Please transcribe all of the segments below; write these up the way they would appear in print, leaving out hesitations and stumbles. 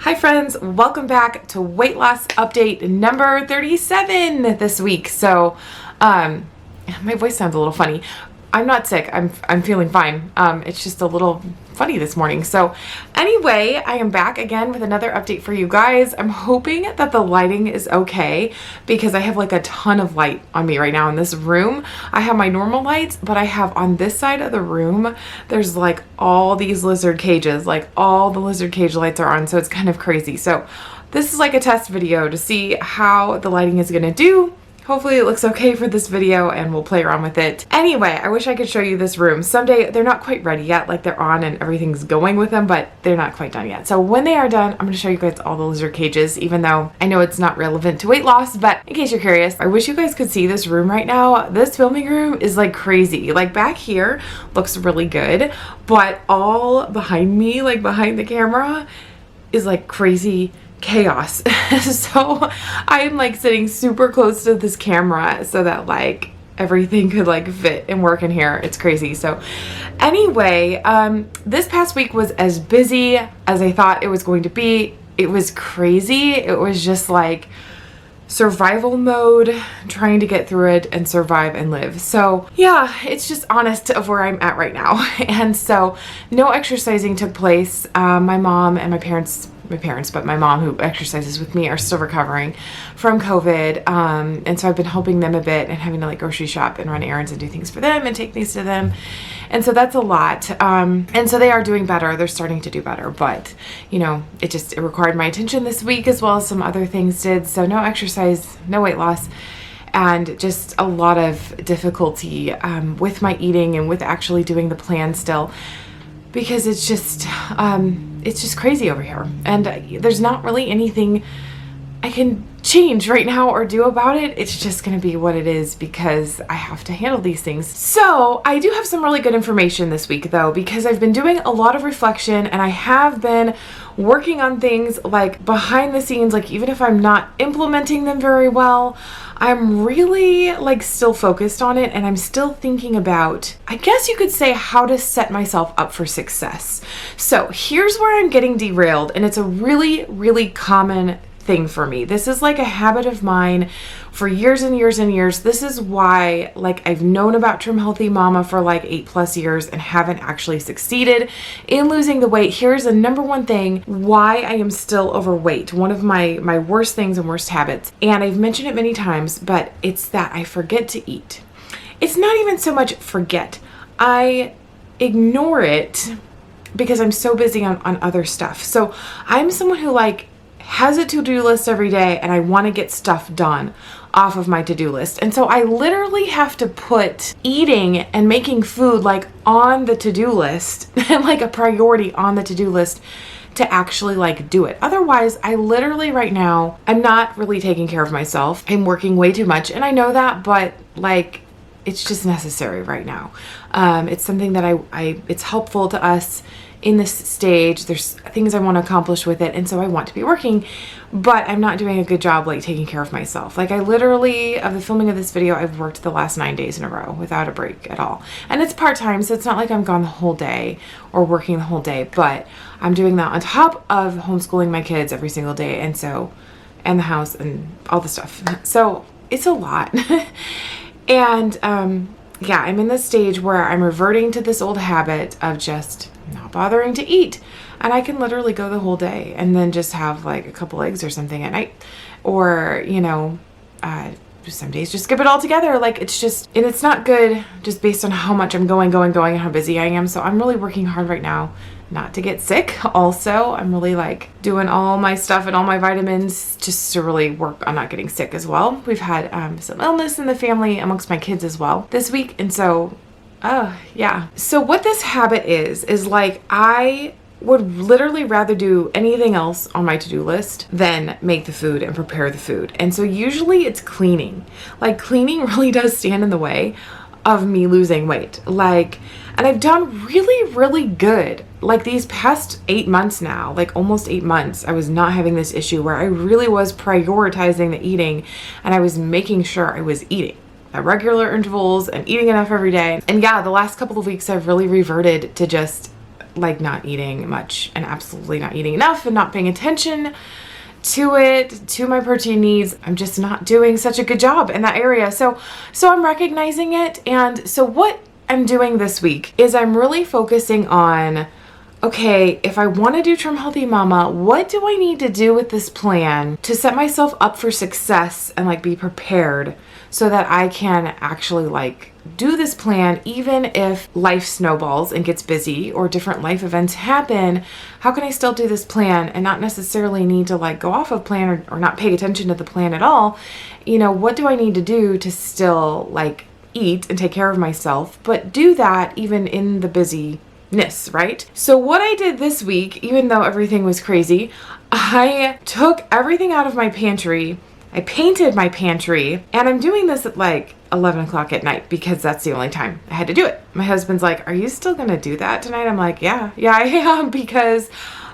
Hi friends, welcome back to weight loss update number 37 this week. So, my voice sounds a little funny. I'm not sick. I'm feeling fine. It's just a little funny this morning. So anyway, I am back again with another update for you guys. I'm hoping that the lighting is okay because I have like a ton of light on me right now in this room. I have my normal lights, but I have on this side of the room, there's like all these lizard cages, like all the lizard cage lights are on. So it's kind of crazy. So this is like a test video to see how the lighting is gonna do. Hopefully it looks okay for this video and we'll play around with it. Anyway, I wish I could show you this room. Someday, they're not quite ready yet, like they're on and everything's going with them, but they're not quite done yet. So when they are done, I'm gonna show you guys all the lizard cages, even though I know it's not relevant to weight loss, but in case you're curious, I wish you guys could see this room right now. This filming room is like crazy. Like back here looks really good, but all behind me, like behind the camera, is like crazy chaos. So I'm like sitting super close to this camera so that like everything could like fit and work in here. It's crazy. So anyway, this past week was as busy as I thought it was going to be. It was crazy. It was just like survival mode, trying to get through it and survive and live. So yeah, it's just honest of where I'm at right now. And so no exercising took place. My mom and my parents, but my mom who exercises with me are still recovering from COVID. And so I've been helping them a bit and having to like grocery shop and run errands and do things for them and take things to them. And so that's a lot. And so they are doing better. They're starting to do better, but you know, it required my attention this week as well as some other things did. So no exercise, no weight loss, and just a lot of difficulty with my eating and with actually doing the plan still, because it's just crazy over here. And there's not really anything I can change right now or do about it. It's just gonna be what it is because I have to handle these things. So I do have some really good information this week though, because I've been doing a lot of reflection and I have been working on things like behind the scenes, like even if I'm not implementing them very well, I'm really like still focused on it and I'm still thinking about, I guess you could say, how to set myself up for success. So here's where I'm getting derailed, and it's a really, really common thing for me. This is like a habit of mine for years and years and years. This is why like I've known about Trim Healthy Mama for like 8+ years and haven't actually succeeded in losing the weight. Here's the number one thing why I am still overweight. One of my worst things and worst habits. And I've mentioned it many times, but it's that I forget to eat. It's not even so much forget. I ignore it because I'm so busy on other stuff. So I'm someone who like has a to-do list every day and I want to get stuff done off of my to-do list. And so I literally have to put eating and making food like on the to-do list and like a priority on the to-do list to actually like do it. Otherwise, I literally right now, I'm not really taking care of myself. I'm working way too much and I know that, but like it's just necessary right now. It's something that it's helpful to us in this stage. There's things I want to accomplish with it, and so I want to be working, but I'm not doing a good job like taking care of myself. Like I literally, of the filming of this video, I've worked the last 9 days in a row without a break at all. And it's part-time, so it's not like I'm gone the whole day or working the whole day, but I'm doing that on top of homeschooling my kids every single day, and the house and all the stuff. So it's a lot. And yeah, I'm in this stage where I'm reverting to this old habit of just not bothering to eat, and I can literally go the whole day and then just have like a couple eggs or something at night, or you know, some days just skip it all together. Like it's just, and it's not good just based on how much I'm going and how busy I am. So I'm really working hard right now not to get sick. Also, I'm really like doing all my stuff and all my vitamins just to really work on not getting sick as well. We've had some illness in the family amongst my kids as well this week, and so yeah. So what this habit is like I would literally rather do anything else on my to-do list than make the food and prepare the food. And so usually it's cleaning. Like cleaning really does stand in the way of me losing weight. Like, and I've done really, really good. Like these past 8 months now, like almost 8 months, I was not having this issue where I really was prioritizing the eating and I was making sure I was eating at regular intervals and eating enough every day. And yeah, the last couple of weeks I've really reverted to just like not eating much and absolutely not eating enough and not paying attention to it, to my protein needs. I'm just not doing such a good job in that area. So I'm recognizing it. And so what I'm doing this week is I'm really focusing on, okay, if I want to do Trim Healthy Mama, what do I need to do with this plan to set myself up for success and like be prepared so that I can actually like do this plan even if life snowballs and gets busy or different life events happen. How can I still do this plan and not necessarily need to like go off of plan or not pay attention to the plan at all? You know, what do I need to do to still like eat and take care of myself, but do that even in the busyness, right? So what I did this week, even though everything was crazy, I took everything out of my pantry. I painted my pantry, and I'm doing this at like 11 o'clock at night because that's the only time I had to do it. My husband's like, are you still gonna do that tonight? I'm like, yeah, I am, because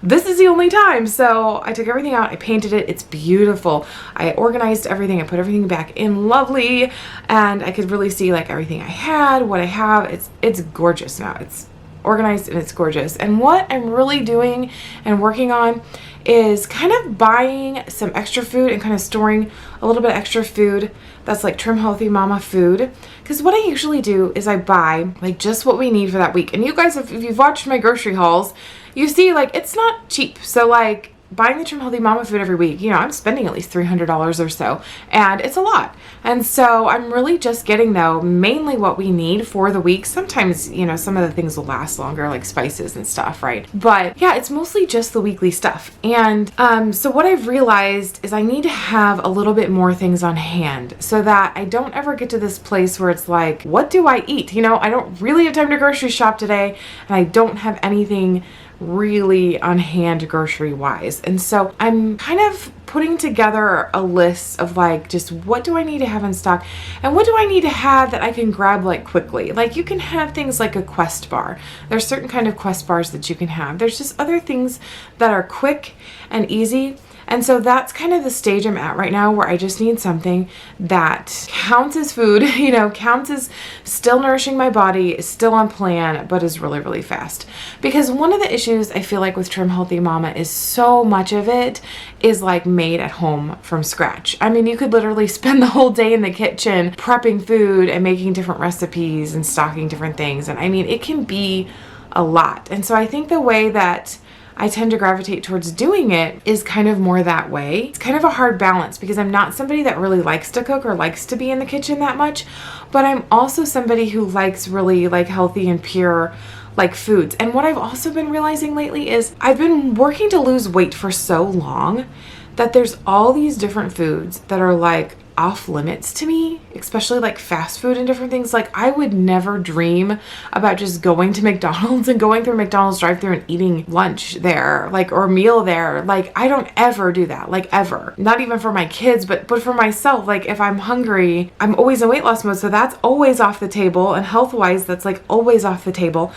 this is the only time. So I took everything out, I painted it, it's beautiful. I organized everything, I put everything back in lovely, and I could really see like everything I had, what I have. It's gorgeous now. It's organized and it's gorgeous. And what I'm really doing and working on is kind of buying some extra food and kind of storing a little bit of extra food that's like Trim Healthy Mama food. Because what I usually do is I buy like just what we need for that week. And you guys, if you've watched my grocery hauls, you see like it's not cheap. So like buying the Trim Healthy Mama food every week, you know, I'm spending at least $300 or so, and it's a lot. And so I'm really just getting, though, mainly what we need for the week. Sometimes, you know, some of the things will last longer, like spices and stuff, right? But yeah, it's mostly just the weekly stuff. And so what I've realized is I need to have a little bit more things on hand so that I don't ever get to this place where it's like, what do I eat? You know, I don't really have time to grocery shop today, and I don't have anything really on hand grocery wise. And so I'm kind of putting together a list of like just what do I need to have in stock and what do I need to have that I can grab like quickly. Like you can have things like a Quest bar. There's certain kind of Quest bars that you can have. There's just other things that are quick and easy. And so that's kind of the stage I'm at right now, where I just need something that counts as food, you know, counts as still nourishing my body, is still on plan, but is really, really fast. Because one of the issues I feel like with Trim Healthy Mama is so much of it is like made at home from scratch. I mean, you could literally spend the whole day in the kitchen prepping food and making different recipes and stocking different things. And I mean, it can be a lot. And so I think the way that I tend to gravitate towards doing it is kind of more that way. It's kind of a hard balance because I'm not somebody that really likes to cook or likes to be in the kitchen that much, but I'm also somebody who likes really like healthy and pure like foods. And what I've also been realizing lately is I've been working to lose weight for so long that there's all these different foods that are like off limits to me, especially like fast food and different things. Like I would never dream about just going to McDonald's and going through McDonald's drive-thru and eating lunch there, like, or a meal there. Like I don't ever do that, like ever. Not even for my kids, but for myself. Like if I'm hungry, I'm always in weight loss mode, so that's always off the table, and health-wise, that's like always off the table.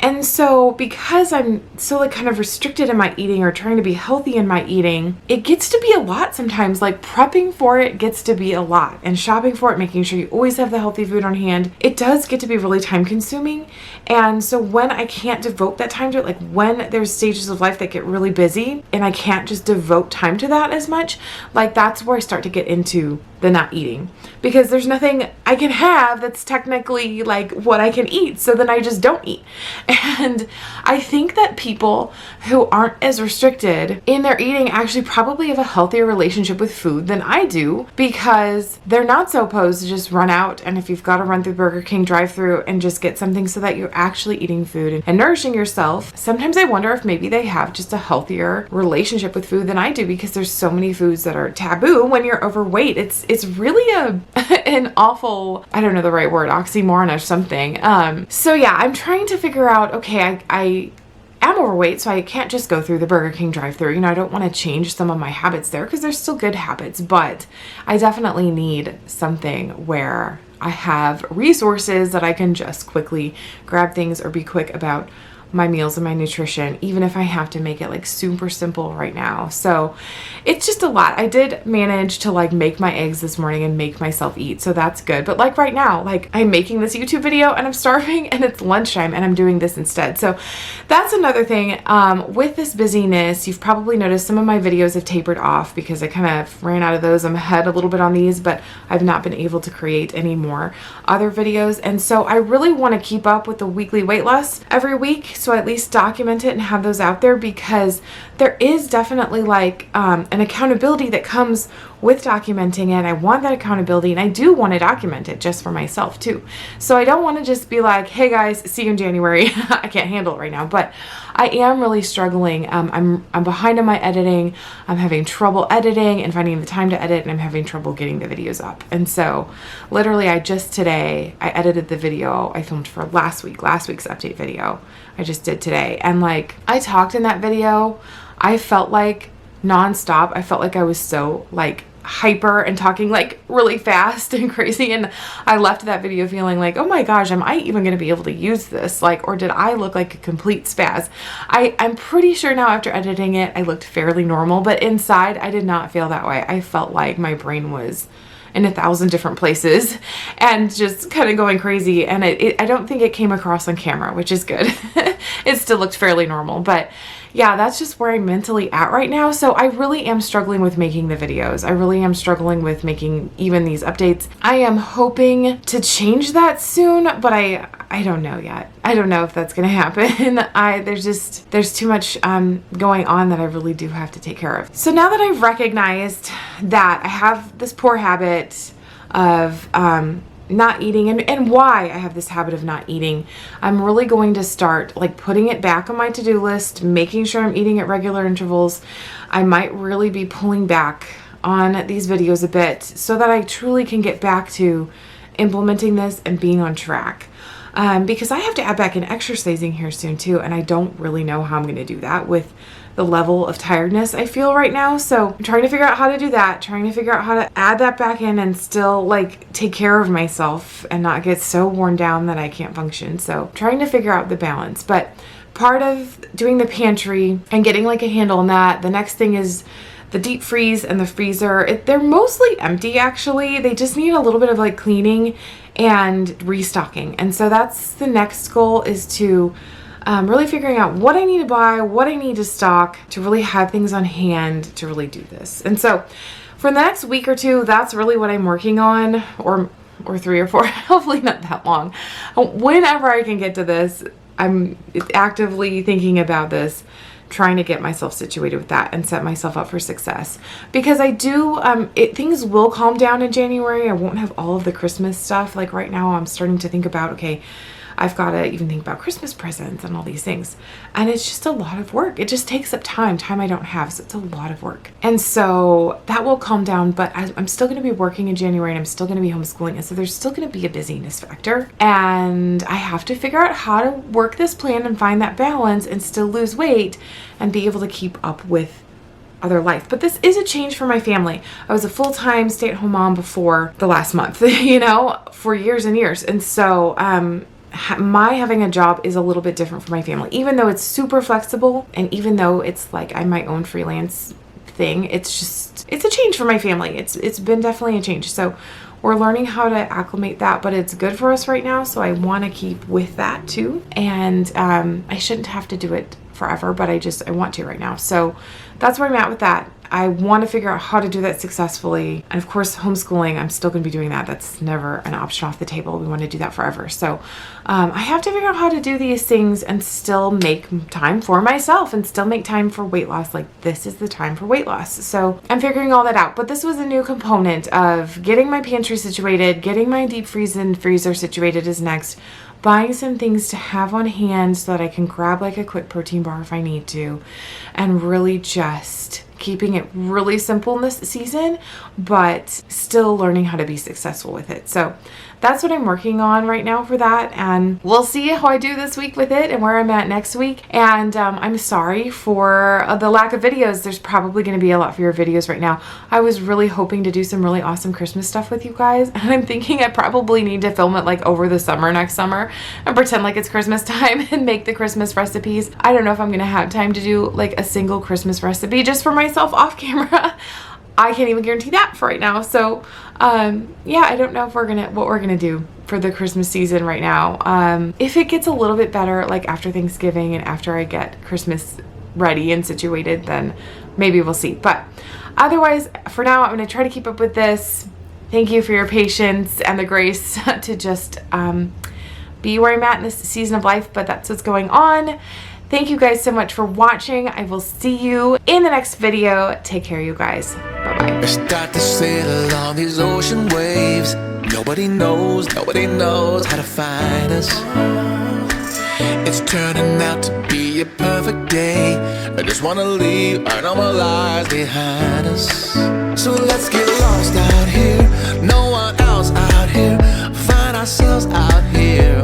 And so because I'm so like kind of restricted in my eating or trying to be healthy in my eating, it gets to be a lot sometimes. Like prepping for it gets to be a lot, and shopping for it, making sure you always have the healthy food on hand, it does get to be really time consuming. And so when I can't devote that time to it, like when there's stages of life that get really busy and I can't just devote time to that as much, like that's where I start to get into the not eating, because there's nothing I can have that's technically like what I can eat. So then I just don't eat. And I think that people who aren't as restricted in their eating actually probably have a healthier relationship with food than I do, because they're not so opposed to just run out, and if you've got to run through Burger King drive-thru and just get something so that you're actually eating food and nourishing yourself. Sometimes I wonder if maybe they have just a healthier relationship with food than I do, because there's so many foods that are taboo when you're overweight. It's really an awful, I don't know the right word, oxymoron or something. So yeah, I'm trying to figure out, okay, I am overweight, so I can't just go through the Burger King drive-thru. You know, I don't want to change some of my habits there because they're still good habits, but I definitely need something where I have resources that I can just quickly grab things or be quick about my meals and my nutrition, even if I have to make it like super simple right now. So it's just a lot. I did manage to like make my eggs this morning and make myself eat, so that's good. But like right now, like I'm making this YouTube video and I'm starving and it's lunchtime and I'm doing this instead. So that's another thing. With this busyness, you've probably noticed some of my videos have tapered off because I kind of ran out of those. I'm ahead a little bit on these, but I've not been able to create any more other videos. And so I really want to keep up with the weekly weight loss every week, so I at least document it and have those out there, because there is definitely like an accountability that comes with documenting it. I want that accountability, and I do want to document it just for myself too. So I don't want to just be like, hey guys, see you in January. I can't handle it right now, but I am really struggling. I'm behind on my editing. I'm having trouble editing and finding the time to edit, and I'm having trouble getting the videos up. And so literally today I edited the video I filmed for last week's update video. I just did today. And like I talked in that video, I felt like nonstop. I felt like I was so like hyper and talking like really fast and crazy, and I left that video feeling like, oh my gosh, am I even going to be able to use this? Like, or did I look like a complete spaz? I'm pretty sure now after editing it I looked fairly normal, but inside I did not feel that way. I felt like my brain was in 1,000 different places and just kind of going crazy, and I don't think it came across on camera, which is good. It still looked fairly normal, but yeah, that's just where I'm mentally at right now. So I really am struggling with making the videos. I really am struggling with making even these updates. I am hoping to change that soon, but I don't know yet. I don't know if that's going to happen. There's too much going on that I really do have to take care of. So now that I've recognized that I have this poor habit of not eating, and why I have this habit of not eating, I'm really going to start like putting it back on my to-do list, making sure I'm eating at regular intervals. I might really be pulling back on these videos a bit so that I truly can get back to implementing this and being on track. Because I have to add back in exercising here soon too, and I don't really know how I'm going to do that with the level of tiredness I feel right now. So I'm trying to figure out how to do that, trying to figure out how to add that back in and still like take care of myself and not get so worn down that I can't function. So trying to figure out the balance. But part of doing the pantry and getting like a handle on that, the next thing is the deep freeze and the freezer. They're mostly empty actually. They just need a little bit of like cleaning and restocking. And so that's the next goal, is to really figuring out what I need to buy, what I need to stock to really have things on hand to really do this. And so for the next week or two, that's really what I'm working on, or 3 or 4, hopefully not that long. Whenever I can get to this, I'm actively thinking about this, trying to get myself situated with that and set myself up for success. Because I do, things will calm down in January. I won't have all of the Christmas stuff. Like right now I'm starting to think about, okay, I've got to even think about Christmas presents and all these things. And it's just a lot of work. It just takes up time I don't have. So it's a lot of work. And so that will calm down, but I'm still going to be working in January, and I'm still going to be homeschooling. And so there's still going to be a busyness factor. And I have to figure out how to work this plan and find that balance and still lose weight and be able to keep up with other life. But this is a change for my family. I was a full-time stay-at-home mom before the last month, for years and years. And so, my having a job is a little bit different for my family, even though it's super flexible, and even though it's like I'm my own freelance thing, it's a change for my family. It's been definitely a change. So we're learning how to acclimate that, but it's good for us right now. So I want to keep with that too. And I shouldn't have to do it forever, but I want to right now. So that's where I'm at with that. I want to figure out how to do that successfully. And of course, homeschooling, I'm still going to be doing that. That's never an option off the table. We want to do that forever. So I have to figure out how to do these things and still make time for myself and still make time for weight loss. Like, this is the time for weight loss. So I'm figuring all that out. But this was a new component of getting my pantry situated, getting my deep freeze and freezer situated is next. Buying some things to have on hand so that I can grab like a quick protein bar if I need to, and really just keeping it really simple in this season, but still learning how to be successful with it. So that's what I'm working on right now for that, and we'll see how I do this week with it and where I'm at next week. And I'm sorry for the lack of videos. There's probably going to be a lot fewer videos right now. I was really hoping to do some really awesome Christmas stuff with you guys, and I'm thinking I probably need to film it like over the summer next summer and pretend like it's Christmas time and make the Christmas recipes. I don't know if I'm going to have time to do like a single Christmas recipe just for myself off camera. I can't even guarantee that for right now. So yeah, I don't know if what we're gonna do for the Christmas season right now. If it gets a little bit better like after Thanksgiving and after I get Christmas ready and situated, then maybe we'll see. But otherwise, for now, I'm gonna try to keep up with this. Thank you for your patience and the grace to just be where I'm at in this season of life, but that's what's going on. Thank you guys so much for watching. I will see you in the next video. Take care, you guys. Bye-bye. Start to sail along these ocean waves. Nobody knows how to find us. It's turning out to be a perfect day. I just wanna leave our normal lives behind us. So let's get lost out here. No one else out here. Find ourselves out here.